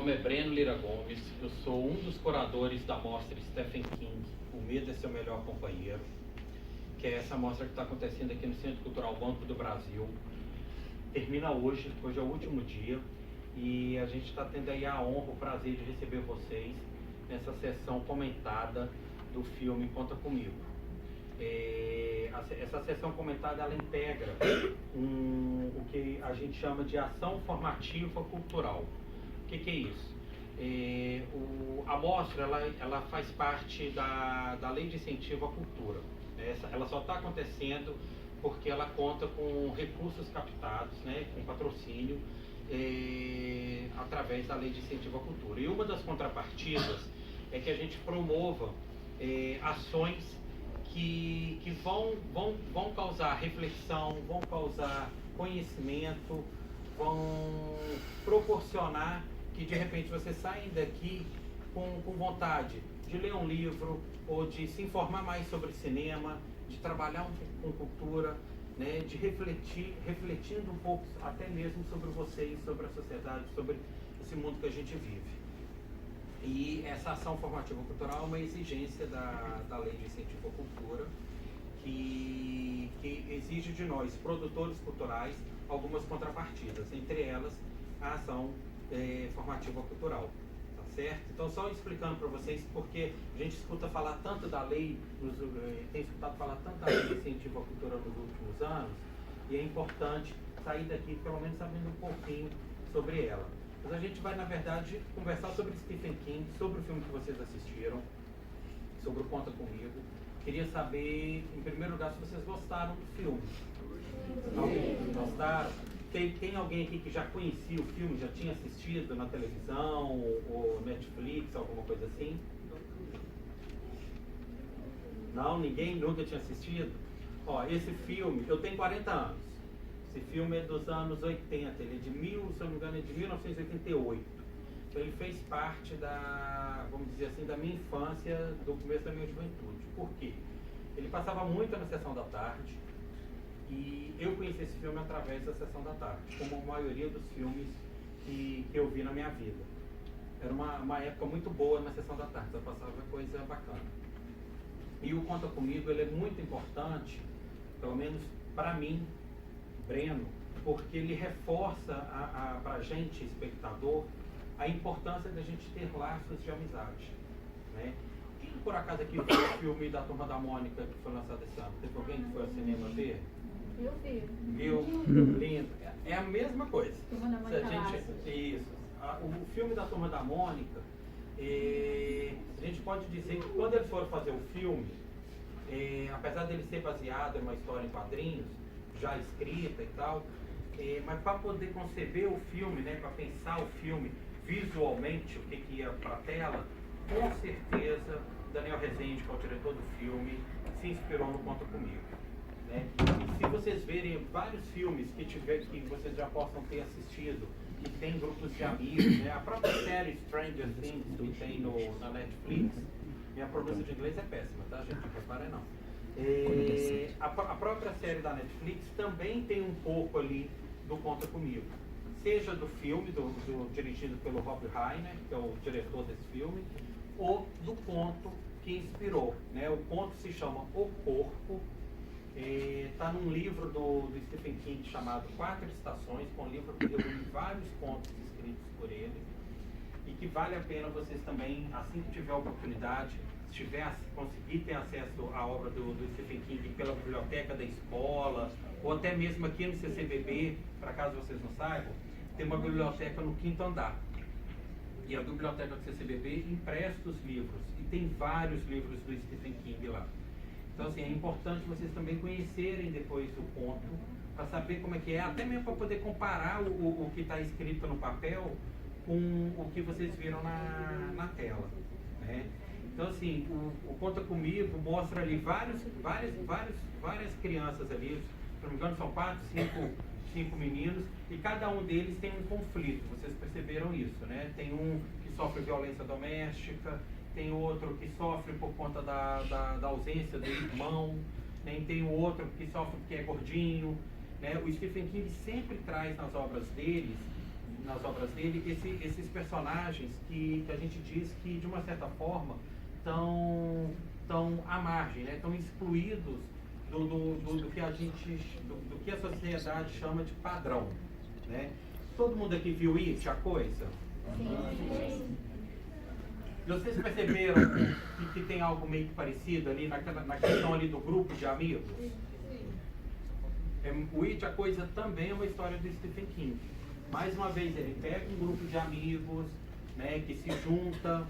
nome é Breno Lira Gomes, eu sou um dos curadores da mostra Stephen King, O Medo é Seu Melhor Companheiro, que é essa mostra que está acontecendo aqui no Centro Cultural Banco do Brasil. Termina hoje é o último dia, e a gente está tendo aí a honra, o prazer de receber vocês nessa sessão comentada do filme Conta Comigo. Essa sessão comentada, ela integra o que a gente chama de ação formativa cultural. O que é isso? A mostra ela faz parte da Lei de Incentivo à Cultura. Ela só está acontecendo porque ela conta com recursos captados, né, com patrocínio, através da Lei de Incentivo à Cultura. E uma das contrapartidas é que a gente promova ações que vão causar reflexão, vão causar conhecimento, vão proporcionar que de repente você saia daqui com vontade de ler um livro, ou de se informar mais sobre cinema, de trabalhar um pouco com cultura, né, de refletindo um pouco até mesmo sobre vocês, sobre a sociedade, sobre esse mundo que a gente vive. E essa ação formativa cultural é uma exigência da Lei de Incentivo à Cultura, que exige de nós, produtores culturais, algumas contrapartidas, entre elas a ação formativa cultural, tá certo? Então, só explicando para vocês, porque a gente escuta falar tanto da lei, tem escutado falar tanto da Lei de Incentivo à Cultura nos últimos anos, e é importante sair daqui pelo menos sabendo um pouquinho sobre ela. Mas a gente vai, na verdade, conversar sobre Stephen King, sobre o filme que vocês assistiram, sobre o Conta Comigo. Queria saber, em primeiro lugar, se vocês gostaram do filme. Alguém gostaram? Tem alguém aqui que já conhecia o filme, já tinha assistido na televisão, ou Netflix, alguma coisa assim? Não? Ninguém nunca tinha assistido? Ó, esse filme, eu tenho 40 anos. Esse filme é dos anos 80, ele é de se eu não me engano, é de 1988. Então ele fez parte vamos dizer assim, da minha infância, do começo da minha juventude. Por quê? Ele passava muito na sessão da tarde, e eu conheci esse filme através da sessão da tarde, como a maioria dos filmes que eu vi na minha vida. Era uma época muito boa na sessão da tarde, só passava coisa bacana. E o Conta Comigo, ele é muito importante, pelo menos para mim, Breno, porque ele reforça para a gente, espectador, a importância da gente ter laços de amizade, né? Quem por acaso aqui viu o filme da Turma da Mônica que foi lançado esse ano? Teve alguém que foi ao cinema ver? Eu vi. Viu? Lindo. É a mesma coisa. Turma da Mônica. Isso. O filme da Turma da Mônica, a gente pode dizer que quando eles foram fazer o filme, apesar dele ser baseado em uma história em quadrinhos, já escrita e tal, mas para poder conceber o filme, né, para pensar o filme visualmente, o que ia para a tela, com certeza Daniel Rezende, que é o diretor do filme, se inspirou no Conta Comigo, né? E se vocês verem vários filmes que vocês já possam ter assistido, que tem grupos de amigos, né? A própria série Stranger Things que tem na Netflix, minha pronúncia de inglês é péssima, tá, gente? Não reparem não. A própria série da Netflix também tem um pouco ali do Conta Comigo, seja do filme dirigido pelo Rob Reiner, que é o diretor desse filme, ou do conto que inspirou, né? O conto se chama O Corpo, está num livro do Stephen King chamado Quatro Estações, com um livro que reúne vários contos escritos por ele, e que vale a pena vocês também, assim que tiver a oportunidade, conseguir ter acesso à obra do Stephen King pela biblioteca da escola, ou até mesmo aqui no CCBB, para caso vocês não saibam, tem uma biblioteca no 5º andar. E a biblioteca do CCBB empresta os livros, e tem vários livros do Stephen King lá. Então, assim, é importante vocês também conhecerem depois o conto, para saber como é que é, até mesmo para poder comparar o que está escrito no papel com o que vocês viram na tela, né? Então, assim, o Conta Comigo mostra ali várias crianças ali, se não me engano são 5 meninos, e cada um deles tem um conflito, vocês perceberam isso, né? Tem um que sofre violência doméstica, tem outro que sofre por conta da ausência do irmão, né? Tem o outro que sofre porque é gordinho, né? O Stephen King sempre traz nas obras deles nas obras dele esses personagens que a gente diz que, de uma certa forma, estão à margem, né? Estão excluídos do que do que a sociedade chama de padrão, né? Todo mundo aqui viu It, a coisa? Sim. Vocês perceberam que tem algo meio que parecido ali na questão ali do grupo de amigos? O It, a coisa, também é uma história do Stephen King. Mais uma vez, ele pega um grupo de amigos, né, que se junta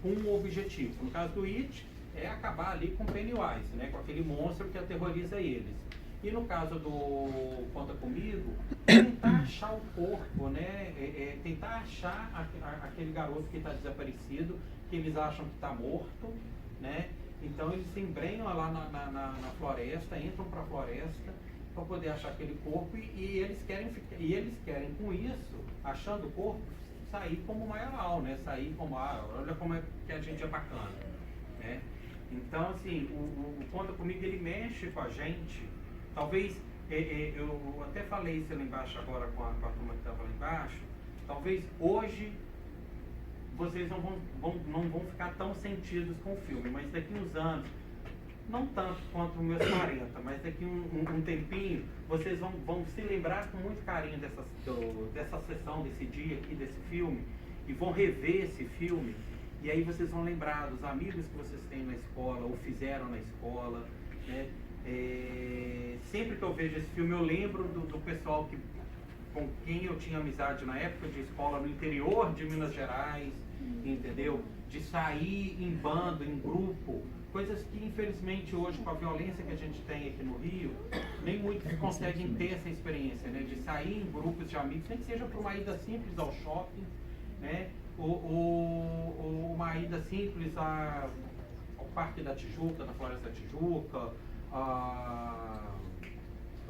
com um objetivo. No caso do It, é acabar ali com Pennywise, né, com aquele monstro que aterroriza eles. E no caso do Conta Comigo, tentar achar o corpo, né, tentar achar aquele garoto que está desaparecido, que eles acham que está morto, né. Então eles se embrenham lá na floresta, entram para a floresta para poder achar aquele corpo e eles querem com isso, achando o corpo, sair como Maioral, né? Sair como, olha como é que a gente é bacana, né? Então, assim, o Conta Comigo, ele mexe com a gente. Talvez, eu até falei isso lá embaixo agora com a turma que estava lá embaixo, talvez hoje vocês não vão ficar tão sentidos com o filme, mas daqui uns anos, não tanto quanto os meus 40, mas daqui um tempinho, vocês vão se lembrar com muito carinho dessa sessão, desse dia aqui, desse filme, e vão rever esse filme, e aí vocês vão lembrar dos amigos que vocês têm na escola, ou fizeram na escola, né? Sempre que eu vejo esse filme, eu lembro do pessoal com quem eu tinha amizade na época de escola no interior de Minas Gerais, entendeu? De sair em bando, em grupo, coisas que infelizmente hoje, com a violência que a gente tem aqui no Rio, nem muitos conseguem ter essa experiência, né? De sair em grupos de amigos, nem que seja para uma ida simples ao shopping, né? Ou uma ida simples ao Parque da Tijuca, na Floresta da Tijuca,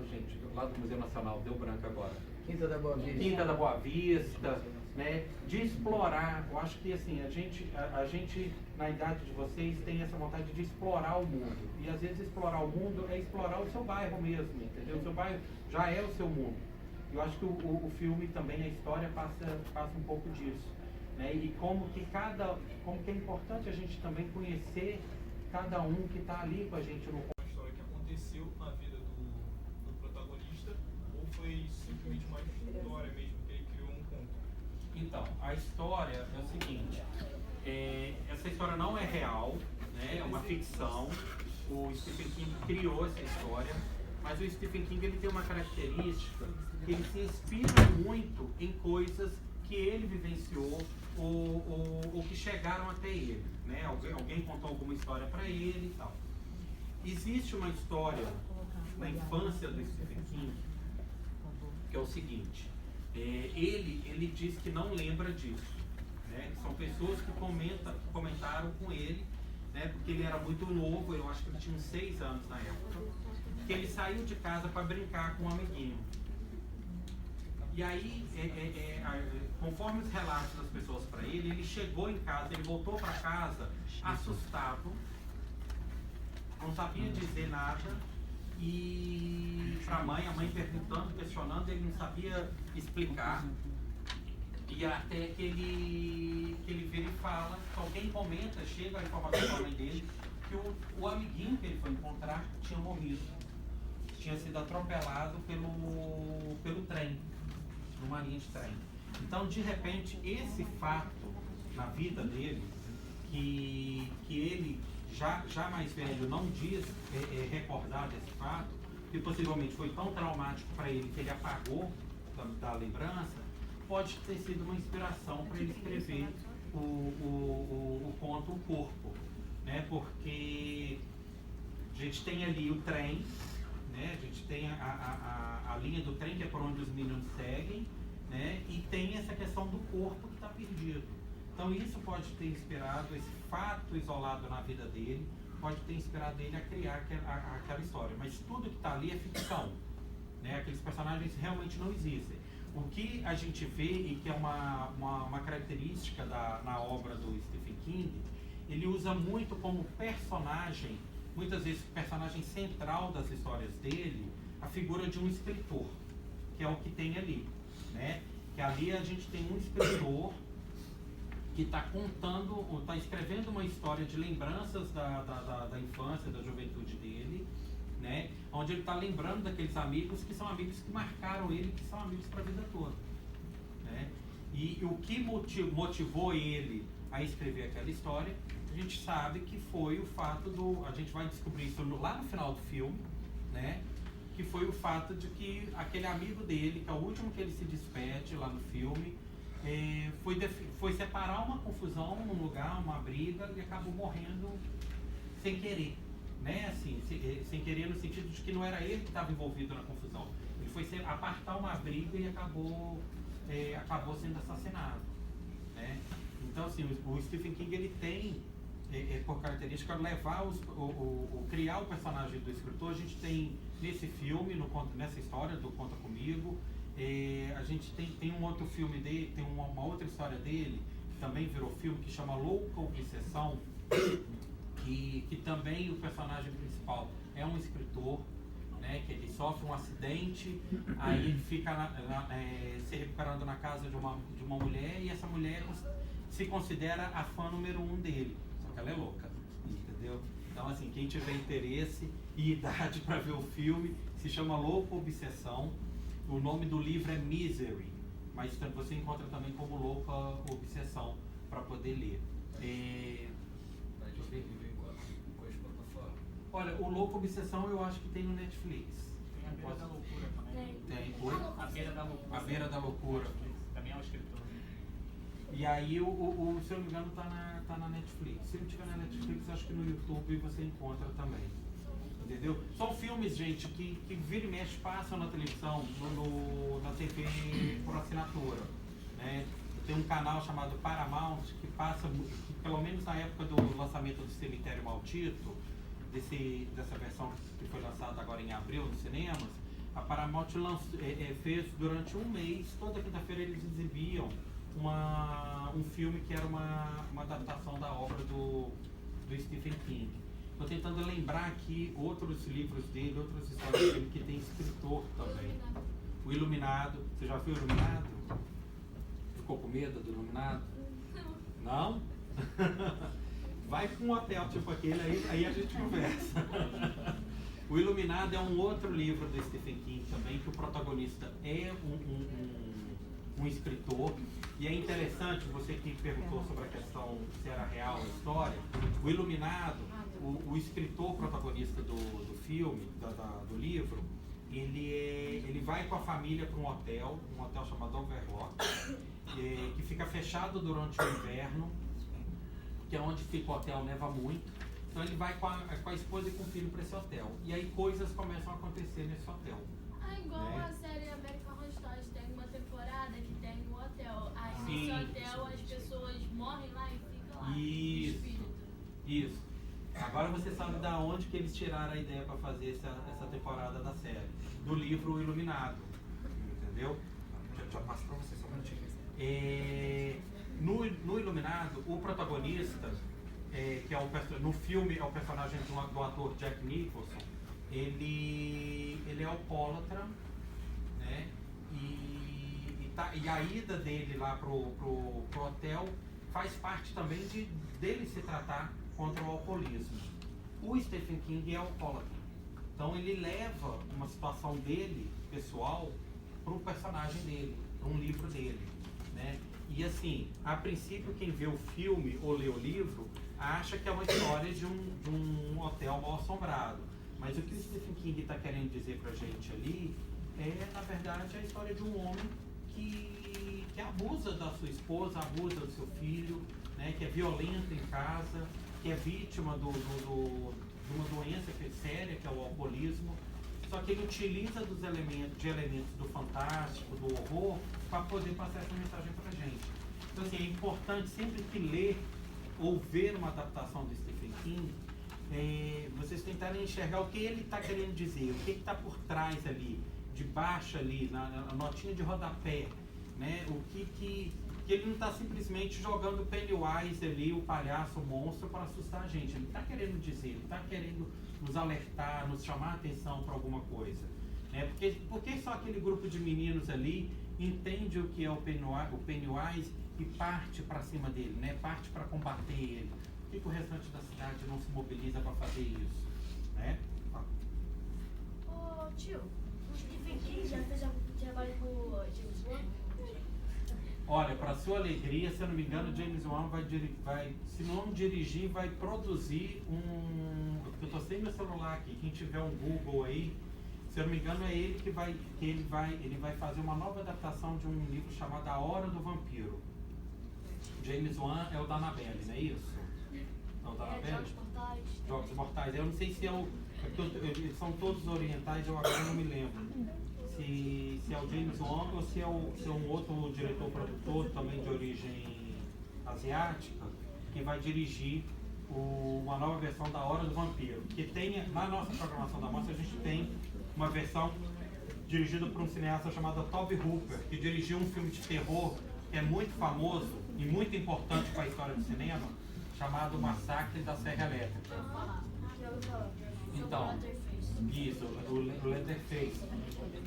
gente, lá do Museu Nacional, deu branco agora. Quinta da Boa Vista. Quinta da Boa Vista, né? De explorar. Eu acho que assim, a gente, na idade de vocês, tem essa vontade de explorar o mundo. E às vezes explorar o mundo é explorar o seu bairro mesmo, entendeu? O seu bairro já é o seu mundo. Eu acho que o filme também, a história, passa um pouco disso, né? E como que é importante a gente também conhecer cada um que está ali com a gente no uma história que aconteceu na vida do protagonista, ou foi simplesmente uma história mesmo, que ele criou um conto? Então, a história é o seguinte, essa história não é real, né? É uma ficção. O Stephen King criou essa história, mas o Stephen King, ele tem uma característica que ele se inspira muito em coisas que ele vivenciou ou que chegaram até ele, né? Alguém contou alguma história para ele e tal. Existe uma história na infância do Stephen King que é o seguinte, ele diz que não lembra disso, né? São pessoas que comentaram com ele, né? Porque ele era muito novo, eu acho que ele tinha uns 6 anos na época, que ele saiu de casa para brincar com um amiguinho. E aí, conforme os relatos das pessoas para ele chegou em casa, ele voltou para casa assustado, não sabia dizer nada, e para a mãe perguntando, questionando, ele não sabia explicar. E até que ele vira e fala, que alguém comenta, chega a informação para a mãe dele, que o amiguinho que ele foi encontrar tinha morrido, tinha sido atropelado pelo trem, numa linha de trem. Então, de repente, esse fato na vida dele, que ele já mais velho não diz recordar desse fato, que possivelmente foi tão traumático para ele que ele apagou da lembrança, pode ter sido uma inspiração para ele escrever o conto O Corpo, né? Porque a gente tem ali o trem, né? A gente tem a linha do trem, que é por onde os meninos seguem, né? E tem essa questão do corpo que está perdido. Então isso pode ter inspirado, esse fato isolado na vida dele, pode ter inspirado ele a criar aquela história. Mas tudo que está ali é ficção, né? Aqueles personagens realmente não existem. O que a gente vê, e que é uma característica na obra do Stephen King, ele usa muito como personagem, muitas vezes personagem central das histórias dele, a figura de um escritor, que é o que tem ali, né? que ali a gente tem um escritor que está contando, está escrevendo uma história de lembranças da infância, da juventude dele, né? Onde ele está lembrando daqueles amigos que são amigos que marcaram ele, que são amigos para a vida toda, né? E o que motivou ele a escrever aquela história, a gente sabe que foi o fato a gente vai descobrir isso lá no final do filme, né? Que foi o fato de que aquele amigo dele, que é o último que ele se despede lá no filme, foi separar uma confusão num lugar, uma briga, e acabou morrendo sem querer, né? Assim, sem querer no sentido de que não era ele que estava envolvido na confusão. Ele foi apartar uma briga e acabou sendo assassinado, né? Então, assim, o Stephen King, ele tem por característica levar criar o personagem do escritor. A gente tem nesse filme, nessa história do Conta Comigo, a gente tem um outro filme dele, tem uma outra história dele que também virou filme, que chama Louca Obsessão, que também o personagem principal é um escritor, né, que ele sofre um acidente, aí ele fica se recuperando na casa de uma mulher, e essa mulher se considera a fã número 1 dele, só que ela é louca, entendeu? Então, assim, quem tiver interesse e idade para ver o filme, se chama Louca Obsessão. O nome do livro é Misery, mas você encontra também como Louca Obsessão para poder ler. Olha, o Louca Obsessão eu acho que tem no Netflix. Tem A Beira da Loucura também. Tem. A Beira da Loucura. A Beira da Loucura. Também é um escritor. E aí, se eu não me engano, tá na Netflix. Se não tiver na Netflix, acho que no YouTube você encontra também. Entendeu? São filmes, gente, que vira e mexe passam na televisão, na TV por assinatura, né? Tem um canal chamado Paramount que passa, que, pelo menos na época do lançamento do Cemitério Maldito, dessa versão que foi lançada agora em abril nos cinemas, a Paramount fez durante um mês, toda quinta-feira eles exibiam um filme que era uma adaptação da obra do Stephen King. Estou tentando lembrar aqui outros livros dele, outras histórias dele que tem escritor também. O Iluminado. Você já viu o Iluminado? Ficou com medo do Iluminado? Não? Vai para um hotel tipo aquele, aí a gente conversa. O Iluminado é um outro livro do Stephen King também, que o protagonista é um escritor. E é interessante, você que perguntou sobre a questão se era real a história, o Iluminado, o escritor protagonista do filme, do livro, ele vai com a família para um hotel chamado Overlook, que fica fechado durante o inverno, que é onde fica o hotel, neva muito. Então ele vai com a esposa e com o filho para esse hotel. E aí coisas começam a acontecer nesse hotel. Igual a série American Horror Stories, tem uma temporada que tem um hotel. Aí nesse hotel as pessoas morrem lá e ficam lá. Isso. Agora você sabe da onde que eles tiraram a ideia para fazer essa temporada da série. Do livro Iluminado. Entendeu? Já passo para você só um minutinho. No Iluminado, o protagonista, que no filme é o personagem do ator Jack Nicholson, ele é alcoólatra, né? E a ida dele lá pro hotel faz parte também dele se tratar contra o alcoolismo. O Stephen King é alcoólatra, então ele leva uma situação dele, pessoal, para um personagem dele, para um livro dele, né? E assim, a princípio quem vê o filme ou lê o livro acha que é uma história de um hotel mal assombrado. Mas o que o Stephen King está querendo dizer pra gente ali na verdade, a história de um homem que abusa da sua esposa, abusa do seu filho, né, que é violento em casa, que é vítima de uma doença que é séria, que é o alcoolismo. Só que ele utiliza de elementos do fantástico, do horror, para poder passar essa mensagem pra gente. Então, assim, é importante sempre que ler ou ver uma adaptação do Stephen King, vocês tentarem enxergar o que ele está querendo dizer, o que está por trás ali, de baixo ali, na notinha de rodapé, né? O que ele não está simplesmente jogando Pennywise ali, o palhaço, o monstro, para assustar a gente. Ele está querendo dizer, ele está querendo nos alertar, nos chamar a atenção para alguma coisa. Né? Porque só aquele grupo de meninos ali entende o que é o Pennywise e parte para cima dele, né? Parte para combater ele. Por que o restante da cidade não se mobiliza para fazer isso, né? Ô tio, o Stephen King já fez algum trabalho com o James Wan? Olha, para sua alegria, se eu não me engano, James Wan vai, se não dirigir, vai produzir um... Eu estou sem meu celular aqui, quem tiver um Google aí, se eu não me engano, é ele ele vai fazer uma nova adaptação de um livro chamado A Hora do Vampiro. James Wan é o da Annabelle, não é isso? Não, da Annabelle? Jogos Mortais. Jogos Mortais. Eu não sei se é o... Eles são todos orientais, eu agora não me lembro. Se é o James Wan ou se é um outro diretor-produtor também de origem asiática que vai dirigir uma nova versão da Hora do Vampiro. Que tem, na nossa programação da mostra, a gente tem uma versão dirigida por um cineasta chamado Tobe Hooper, que dirigiu um filme de terror que é muito famoso e muito importante para a história do cinema, chamado Massacre da Serra Elétrica. Então, isso, o Leatherface.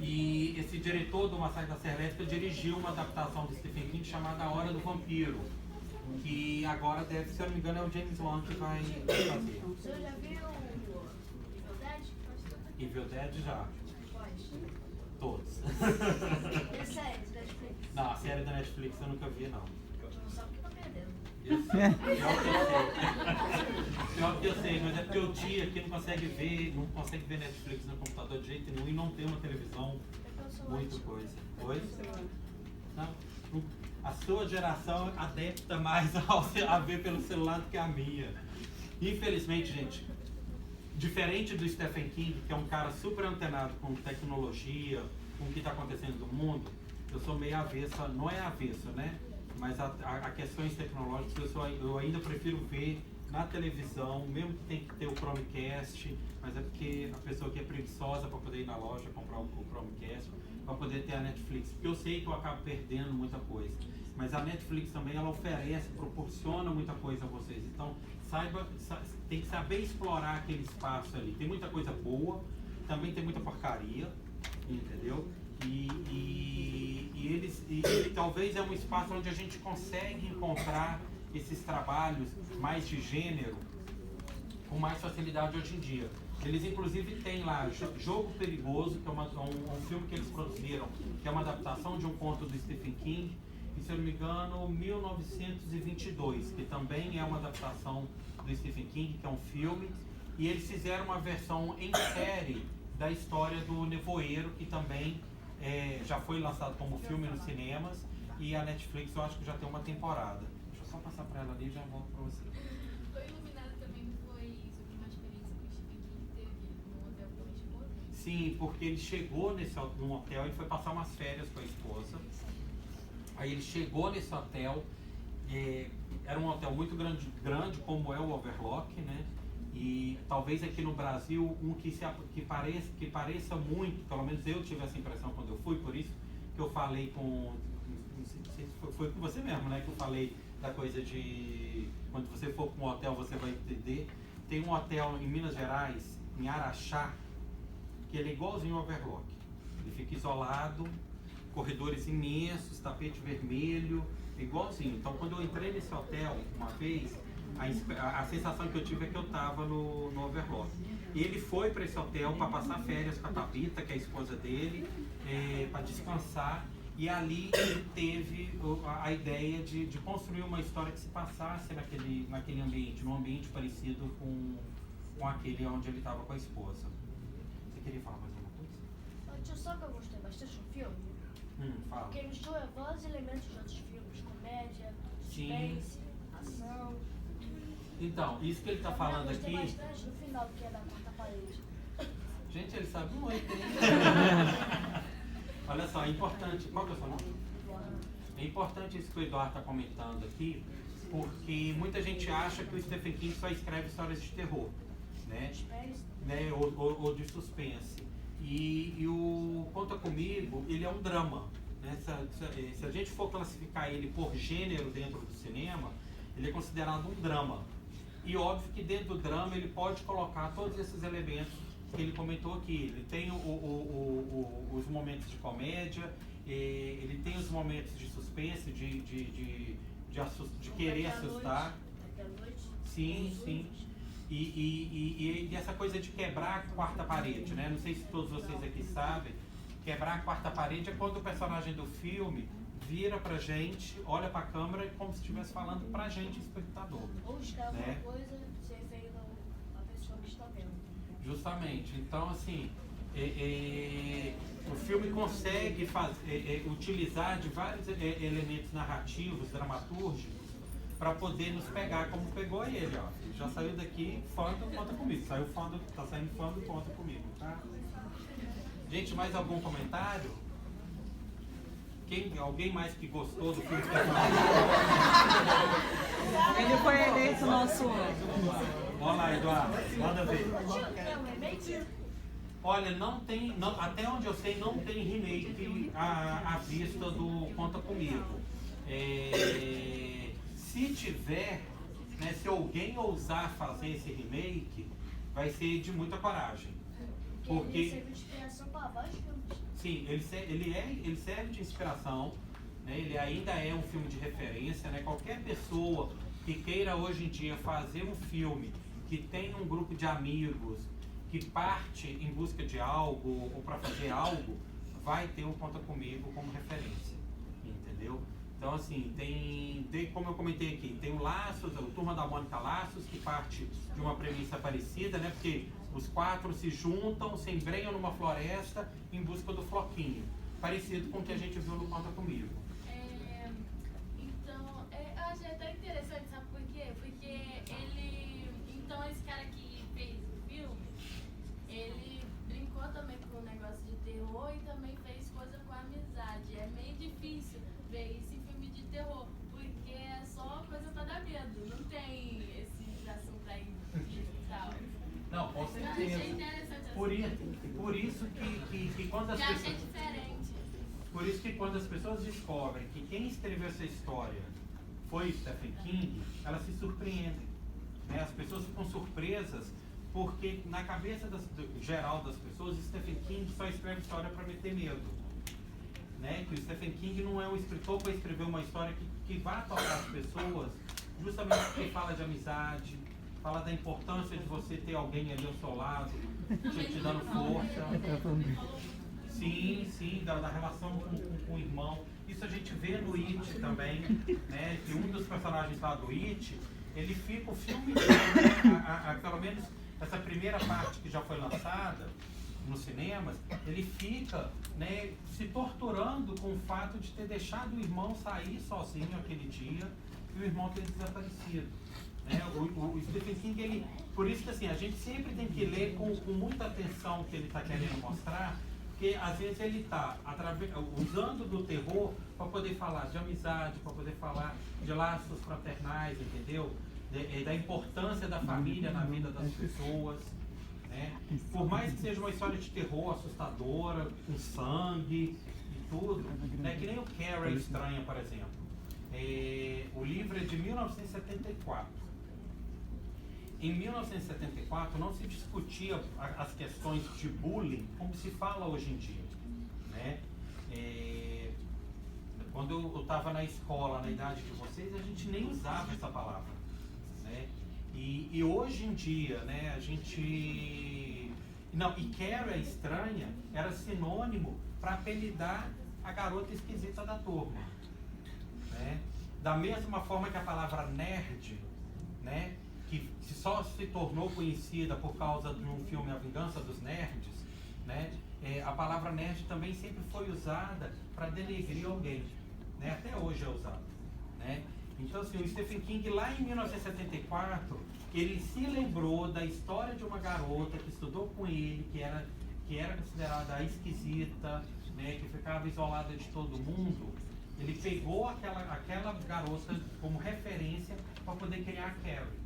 E esse diretor do Massacre da Serra Elétrica dirigiu uma adaptação do Stephen King chamada A Hora do Vampiro, que agora deve, se eu não me engano, é o James Wan que vai fazer. Você já viu Evil Dead? Evil Dead já. Quais? Todos. E as séries da Netflix? Não, a série da Netflix eu nunca vi, não. Não sabe o que tá perdendo. Eu sei. Pior que eu sei, mas é porque o tio aqui não consegue ver Netflix no computador de jeito nenhum e não tem uma televisão muito coisa. Oi? Não. A sua geração adepta mais a ver pelo celular do que a minha. Infelizmente, gente, diferente do Stephen King, que é um cara super antenado com tecnologia, com o que está acontecendo no mundo, eu sou meio avessa, não é avesso, né? Mas a questões tecnológicas eu ainda prefiro ver na televisão, mesmo que tem que ter o Chromecast, mas é porque a pessoa que é preguiçosa para poder ir na loja comprar o Chromecast, para poder ter a Netflix, porque eu sei que eu acabo perdendo muita coisa, mas a Netflix também ela oferece, proporciona muita coisa a vocês, então tem que saber explorar aquele espaço ali, tem muita coisa boa, também tem muita porcaria, entendeu? E talvez é um espaço onde a gente consegue encontrar esses trabalhos mais de gênero com mais facilidade hoje em dia. Eles inclusive têm lá Jogo Perigoso, que é um filme que eles produziram, que é uma adaptação de um conto do Stephen King, e se eu não me engano, 1922, que também é uma adaptação do Stephen King, que é um filme, e eles fizeram uma versão em série da história do Nevoeiro, que também já foi lançado como filme nos cinemas, e a Netflix eu acho que já tem uma temporada. Deixa eu só passar para ela ali e já volto para você. O Iluminado também foi sobre uma experiência que o Stephen King teve no hotel com a esposa? Sim, porque ele chegou num hotel, ele foi passar umas férias com a esposa. Aí ele chegou nesse hotel, era um hotel muito grande como é o Overlock, né? E talvez aqui no Brasil um que pareça muito, pelo menos eu tive essa impressão quando eu fui, por isso que eu falei não sei se foi com você mesmo, né? Que eu falei da coisa de quando você for para um hotel você vai entender. Tem um hotel em Minas Gerais, em Araxá, que ele é igualzinho ao Overlock. Ele fica isolado, corredores imensos, tapete vermelho, igualzinho. Então quando eu entrei nesse hotel uma vez, a sensação que eu tive é que eu estava no Overlock. Ele foi para esse hotel para passar férias com a Tabita, que é a esposa dele, para descansar, e ali ele teve a ideia de construir uma história que se passasse naquele ambiente, num ambiente parecido com aquele onde ele estava com a esposa. Você queria falar mais alguma coisa? Tio, sabe que eu gostei bastante do filme? Fala. Porque ele mistura vários elementos de outros filmes, comédia, Sim. suspense, ação. Então, isso que ele está falando Eu aqui... gostei bastante do final, que é da quarta parede. Gente, ele sabe muito, hein? Olha só, é importante. Qual que é o seu nome? É importante isso que o Eduardo está comentando aqui, porque muita gente acha que o Stephen King só escreve histórias de terror, né? Ou de suspense. E o Conta Comigo, ele é um drama, né? Se a gente for classificar ele por gênero dentro do cinema, ele é considerado um drama. E óbvio que dentro do drama ele pode colocar todos esses elementos que ele comentou aqui. Ele tem os momentos de comédia, ele tem os momentos de suspense, de querer assustar. Sim, sim. E essa coisa de quebrar a quarta parede, né? Não sei se todos vocês aqui sabem, quebrar a quarta parede é quando o personagem do filme vira pra gente, olha pra câmera como se estivesse falando pra gente, espectador. Ou escreve uma coisa, você vê a pessoa que está vendo. Justamente. Então, assim, o filme consegue utilizar de vários elementos narrativos, dramatúrgicos, para poder nos pegar como pegou ele, ó. Já saiu daqui, fã do Conta Comigo. Tá saindo fã do Conta Comigo, tá? Gente, mais algum comentário? Alguém mais que gostou do filme? Ele foi eleito nosso... Olha lá, Eduardo, manda ver. Olha, até onde eu sei, não tem remake à vista do Conta Comigo. Se tiver, né, se alguém ousar fazer esse remake, vai ser de muita coragem. Porque ele serve de inspiração para vários filmes. Sim, ele serve de inspiração, né? Ele ainda é um filme de referência, né? Qualquer pessoa que queira hoje em dia fazer um filme que tem um grupo de amigos que parte em busca de algo ou para fazer algo, vai ter o Conta Comigo como referência, entendeu? Então, assim, como eu comentei aqui, tem o Laços, o Turma da Mônica Laços, que parte de uma premissa parecida, né? Porque os 4 se juntam, se embrenham numa floresta em busca do floquinho. Parecido com o que a gente viu no Conta Comigo. Então, eu achei até interessante, sabe por quê? Porque esse cara que fez o filme, ele brincou também com o negócio de terror e também fez coisa com amizade. É meio difícil ver isso em filme de terror, porque é só coisa pra dar medo, não tem esses assuntos aí e tal. Não, com certeza. Eu achei interessante. Por isso que quando as Já pessoas... achei diferente. Por isso que quando as pessoas descobrem que quem escreveu essa história foi Stephen King, elas se surpreendem. Né? As pessoas ficam surpresas porque na cabeça geral das pessoas, Stephen King só escreve história para meter medo. Né? Que o Stephen King não é um escritor para escrever uma história que vá tocar as pessoas, justamente porque fala de amizade, fala da importância de você ter alguém ali ao seu lado, te dando força. Sim, da relação com o irmão. Isso a gente vê no It também, né? Que um dos personagens lá do It, ele fica o filme inteiro, pelo menos essa primeira parte que já foi lançada nos cinemas, ele fica, né, se torturando com o fato de ter deixado o irmão sair sozinho aquele dia e o irmão ter desaparecido. Né? O Stephen King, ele, por isso que assim, a gente sempre tem que ler com muita atenção o que ele está querendo mostrar, porque às vezes ele está usando do terror para poder falar de amizade, para poder falar de laços fraternais, entendeu? Da importância da família na vida das pessoas. Né? Por mais que seja uma história de terror assustadora, com sangue e tudo, né? Que nem o Carrie Estranha, por exemplo. O livro é de 1974. Em 1974 não se discutia as questões de bullying como se fala hoje em dia. Né? Quando eu estava na escola, na idade de vocês, a gente nem usava essa palavra. Né? E hoje em dia, né, a gente... Não, e Carrie, a estranha, era sinônimo para apelidar a garota esquisita da turma. Né? Da mesma forma que a palavra nerd, né, que só se tornou conhecida por causa de um filme A Vingança dos Nerds, né, a palavra nerd também sempre foi usada para denegrir alguém. Né? Até hoje é usado. Né? Então, assim, o Stephen King, lá em 1974, ele se lembrou da história de uma garota que estudou com ele, que era considerada a esquisita, né, que ficava isolada de todo mundo. Ele pegou aquela garota como referência para poder criar a Carrie.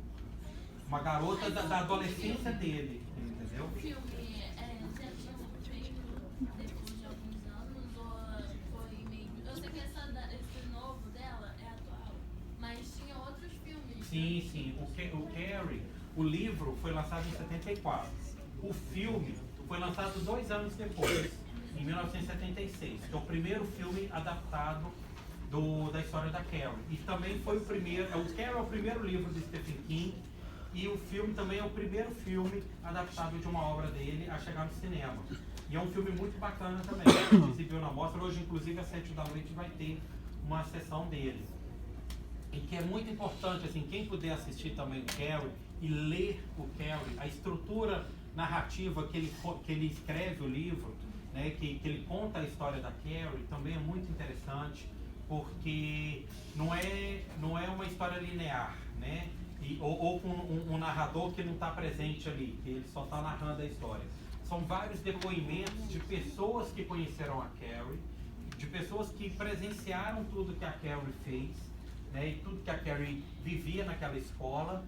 Uma garota da adolescência dele, entendeu? O filme já tinha feito depois de alguns anos, ou foi meio... Eu sei que esse novo dela é atual, mas tinha outros filmes. Sim. O Carrie, o livro foi lançado em 74. O filme foi lançado 2 anos depois, em 1976, que é o primeiro filme adaptado da história da Carrie. E também foi o primeiro, o Carrie é o primeiro livro de Stephen King, e o filme também é o primeiro filme adaptado de uma obra dele a chegar no cinema. E é um filme muito bacana também, que exibiu na mostra. Hoje, inclusive, às 7 da noite vai ter uma sessão dele. E que é muito importante, assim, quem puder assistir também o Carrie e ler o Carrie, a estrutura narrativa que ele escreve o livro, né, que ele conta a história da Carrie, também é muito interessante, porque não é uma história linear, né? Ou com um narrador que não está presente ali, que ele só está narrando a história. São vários depoimentos de pessoas que conheceram a Carrie, de pessoas que presenciaram tudo que a Carrie fez, né, e tudo que a Carrie vivia naquela escola,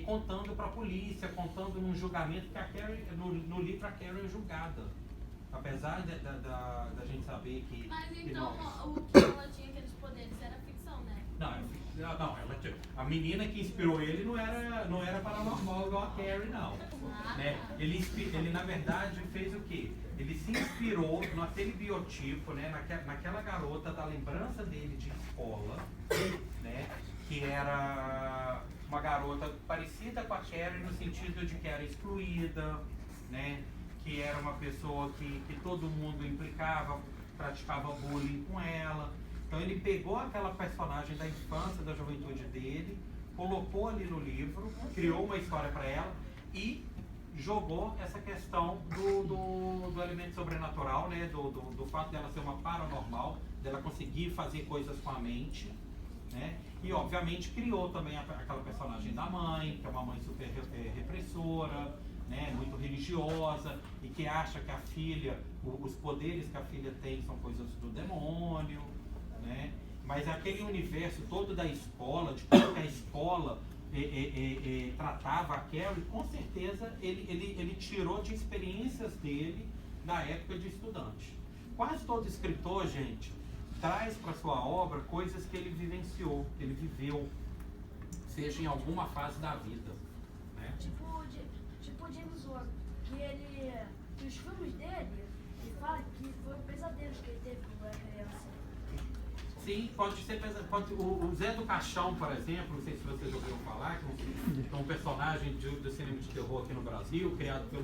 contando para a polícia, contando num julgamento que a Carrie, no livro a Carrie é julgada. Apesar da gente saber que... Mas então nós... o que ela tinha aqueles poderes era ficção, né? A menina que inspirou ele não era paranormal igual a Carrie, não. Né? Ele, na verdade, fez o quê? Ele se inspirou naquele biotipo, né? naquela garota da lembrança dele de escola, né? Que era uma garota parecida com a Carrie no sentido de que era excluída, né? Que era uma pessoa que todo mundo implicava, praticava bullying com ela. Então ele pegou aquela personagem da infância, da juventude dele, colocou ali no livro, criou uma história para ela e jogou essa questão do elemento sobrenatural, né? do fato dela ser uma paranormal, dela conseguir fazer coisas com a mente, né? E obviamente criou também aquela personagem da mãe, que é uma mãe super repressora, né? Muito religiosa, e que acha que a filha, os poderes que a filha tem são coisas do demônio, né? Mas aquele universo todo da escola, de como que a escola tratava a Carrie, com certeza ele tirou de experiências dele na época de estudante. Quase todo escritor, gente, traz para sua obra coisas que ele vivenciou, que ele viveu, seja em alguma fase da vida, né? Tipo James Wan, que os filmes dele, ele fala que foram pesadelos que ele teve quando era criança. Sim, pode ser pesadelo. O Zé do Caixão, por exemplo, não sei se vocês ouviram falar, que é um personagem do cinema de terror aqui no Brasil, criado por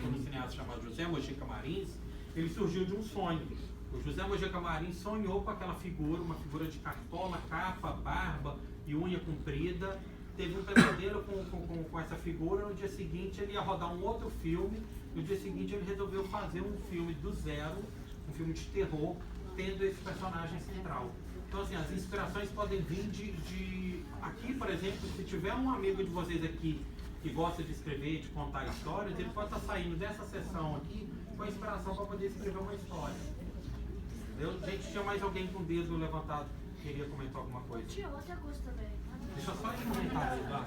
um cineasta chamado José Mojica Marins. Ele surgiu de um sonho. O José Mojica Marins sonhou com aquela figura, uma figura de cartola, capa, barba e unha comprida. Teve um pesadelo com essa figura. No dia seguinte ele ia rodar um outro filme. No dia seguinte ele resolveu fazer um filme do zero, um filme de terror, tendo esse personagem central. Então assim, as inspirações podem vir de... Aqui, por exemplo, se tiver um amigo de vocês aqui que gosta de escrever, de contar histórias, ele pode estar saindo dessa sessão aqui com a inspiração para poder escrever uma história. Entendeu? Gente, tinha mais alguém com o dedo levantado que queria comentar alguma coisa? Tinha, eu até gosto também. Deixa eu só ir comentar aí, lá.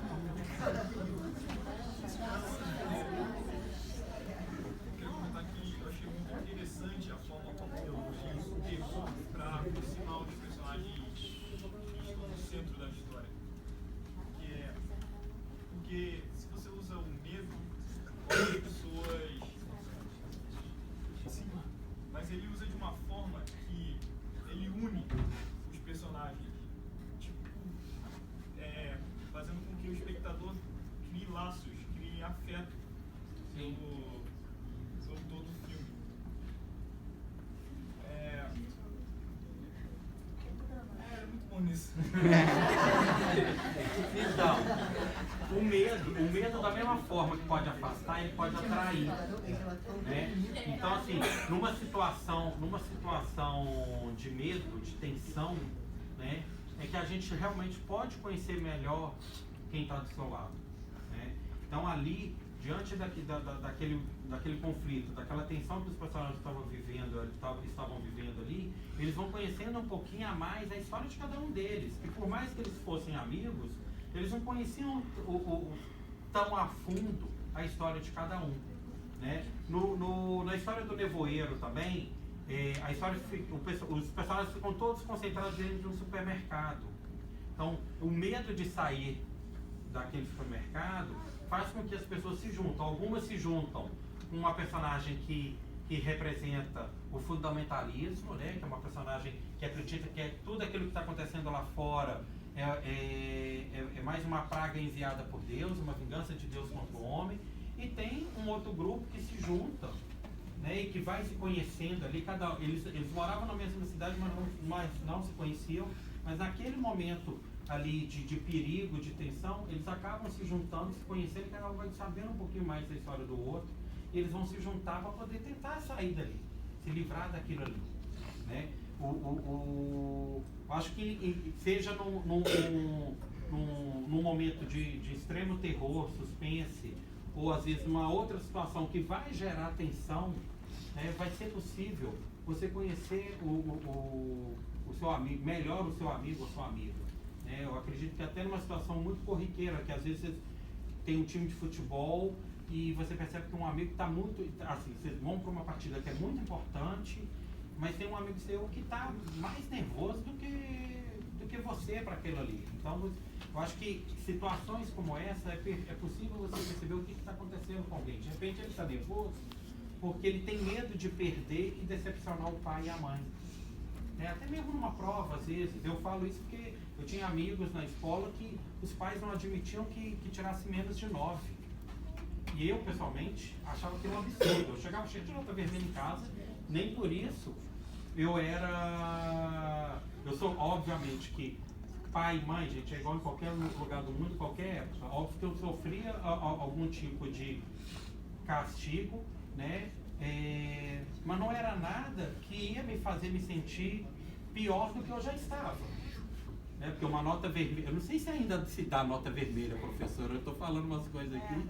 Eu queria comentar que eu achei muito interessante a forma como eu fiz o terror para aproximar os personagens que estão no centro da história. Porque se você usa o medo, as pessoas... Sim, mas ele usa de uma forma que ele une os personagens. Fazendo com que o espectador crie laços, crie afeto sobre todo o filme. É muito bom nisso. Então, o medo da mesma forma que pode afastar, ele pode atrair, né? Então assim, numa situação de medo, de tensão, né? É que a gente realmente pode conhecer melhor quem está do seu lado, né? Então ali, diante daquele conflito, daquela tensão que os personagens estavam vivendo ali, eles vão conhecendo um pouquinho a mais a história de cada um deles. E por mais que eles fossem amigos, eles não conheciam tão a fundo a história de cada um, né? Na história do Nevoeiro também, a história os personagens ficam todos concentrados dentro de um supermercado. Então, o medo de sair daquele supermercado faz com que as pessoas se juntam. Algumas se juntam com uma personagem que representa o fundamentalismo, né? Que é uma personagem que acredita que tudo aquilo que está acontecendo lá fora é mais uma praga enviada por Deus, uma vingança de Deus contra o homem. E tem um outro grupo que se junta, né? E que vai se conhecendo ali. Eles moravam na mesma cidade, mas não se conheciam. Mas naquele momento ali de perigo, de tensão, eles acabam se juntando, se conhecendo, cada um vai sabendo um pouquinho mais da história do outro. E eles vão se juntar para poder tentar sair dali, se livrar daquilo ali, né? Eu acho que seja num momento de extremo terror, suspense, ou às vezes uma outra situação que vai gerar tensão, né, vai ser possível você conhecer o seu amigo, melhor o seu amigo ou sua amiga. Né? Eu acredito que até numa situação muito corriqueira, que às vezes tem um time de futebol e você percebe que um amigo está muito, assim, vocês vão para uma partida que é muito importante, mas tem um amigo seu que está mais nervoso do que você para aquilo ali. Então, eu acho que situações como essa é possível você perceber o que está acontecendo com alguém. De repente ele está nervoso porque ele tem medo de perder e decepcionar o pai e a mãe. Até mesmo numa prova, às vezes, eu falo isso porque eu tinha amigos na escola que os pais não admitiam que tirasse menos de 9. E eu, pessoalmente, achava aquilo um absurdo. Eu chegava cheio de nota vermelha em casa, nem por isso eu sou, obviamente, que pai e mãe, gente, é igual em qualquer lugar do mundo, qualquer época. Óbvio que eu sofria algum tipo de castigo, né? Mas não era nada que ia me fazer me sentir pior do que eu já estava. Né? Porque uma nota vermelha, eu não sei se ainda se dá nota vermelha, professora, eu estou falando umas coisas aqui,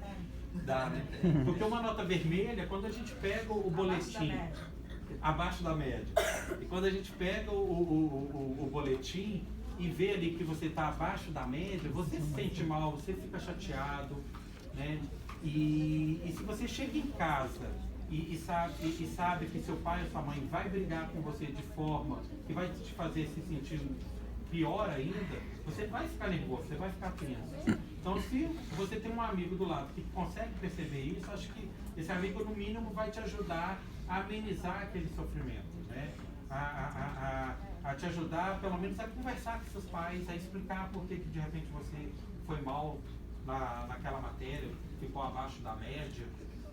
dá, né? Porque uma nota vermelha, quando a gente pega o boletim, abaixo da média, e quando a gente pega o boletim e vê ali que você está abaixo da média, você se sente mal, você fica chateado, né? E se você chega em casa e sabe que seu pai ou sua mãe vai brigar com você de forma que vai te fazer se sentir pior ainda, você vai ficar nervoso, você vai ficar tenso. Então, se você tem um amigo do lado que consegue perceber isso, acho que esse amigo, no mínimo, vai te ajudar a amenizar aquele sofrimento, né? A te ajudar, pelo menos, a conversar com seus pais, a explicar por que de repente você foi mal naquela matéria, ficou abaixo da média,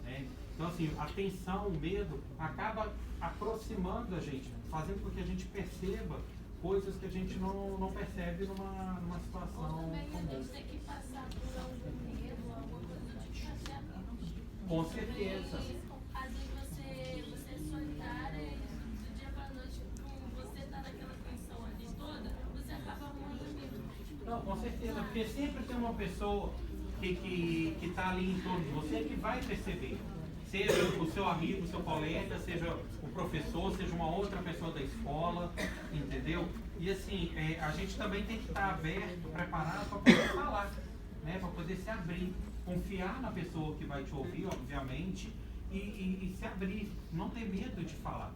né? Então, assim, a tensão, o medo, acaba aproximando a gente, fazendo com que a gente perceba coisas que a gente não percebe numa situação Ou também a comum. gente tem que passar por algum medo, alguma coisa do tipo fazer amigos. Com certeza. Porque, às vezes você é solitária e do dia pra noite, por você estar naquela tensão ali toda, você acaba arrumando amigos. Não, com certeza, porque sempre tem uma pessoa que está ali em torno de você que vai perceber. Seja o seu amigo, o seu colega, seja o professor, seja uma outra pessoa da escola, entendeu? E assim, a gente também tem que estar aberto, preparado para poder falar, né? Para poder se abrir, confiar na pessoa que vai te ouvir, obviamente, e se abrir, não ter medo de falar.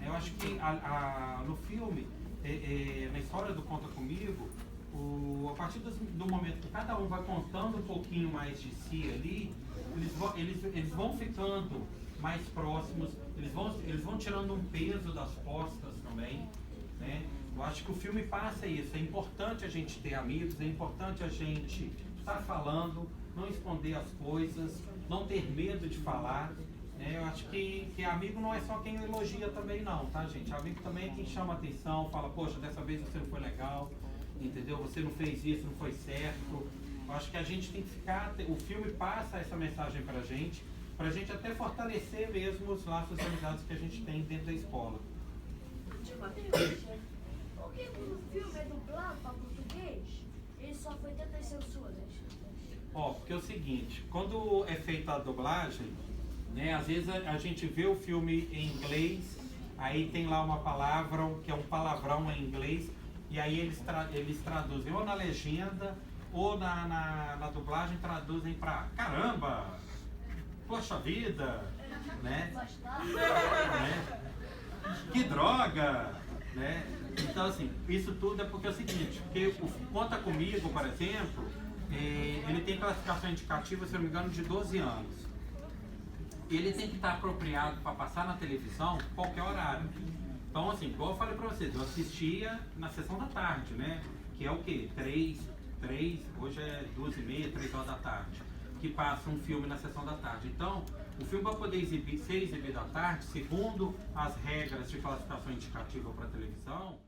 Eu acho que no filme, na história do Conta Comigo, a partir do momento que cada um vai contando um pouquinho mais de si ali, eles vão ficando mais próximos, eles vão tirando um peso das costas também, né? Eu acho que o filme passa isso, é importante a gente ter amigos, é importante a gente estar falando, não esconder as coisas, não ter medo de falar, né? Eu acho que amigo não é só quem elogia também não, tá, gente? Amigo também é quem chama atenção, fala, poxa, dessa vez você não foi legal, entendeu? Você não fez isso, não foi certo. Eu acho que a gente tem que ficar, o filme passa essa mensagem pra gente até fortalecer mesmo os laços de amizades que a gente tem dentro da escola. Tipo, pergunta, por que quando o filme é dublado para português, ele só foi tantas censuras? Porque é o seguinte, quando é feita a dublagem, né, às vezes a gente vê o filme em inglês, aí tem lá uma palavra, que é um palavrão em inglês, e aí eles traduzem ou na legenda, ou na dublagem traduzem para caramba, poxa vida, né? Né? Que droga, né? Então assim, isso tudo é porque é o seguinte, porque o Conta Comigo, por exemplo, ele tem classificação indicativa, se eu não me engano, de 12 anos. Ele tem que estar apropriado para passar na televisão qualquer horário. Então, assim, igual eu falei para vocês, eu assistia na sessão da tarde, né? Que é o quê? 3, hoje é 2h30, 3 horas da tarde, que passa um filme na sessão da tarde. Então, o filme para poder ser exibido à tarde, segundo as regras de classificação indicativa para televisão,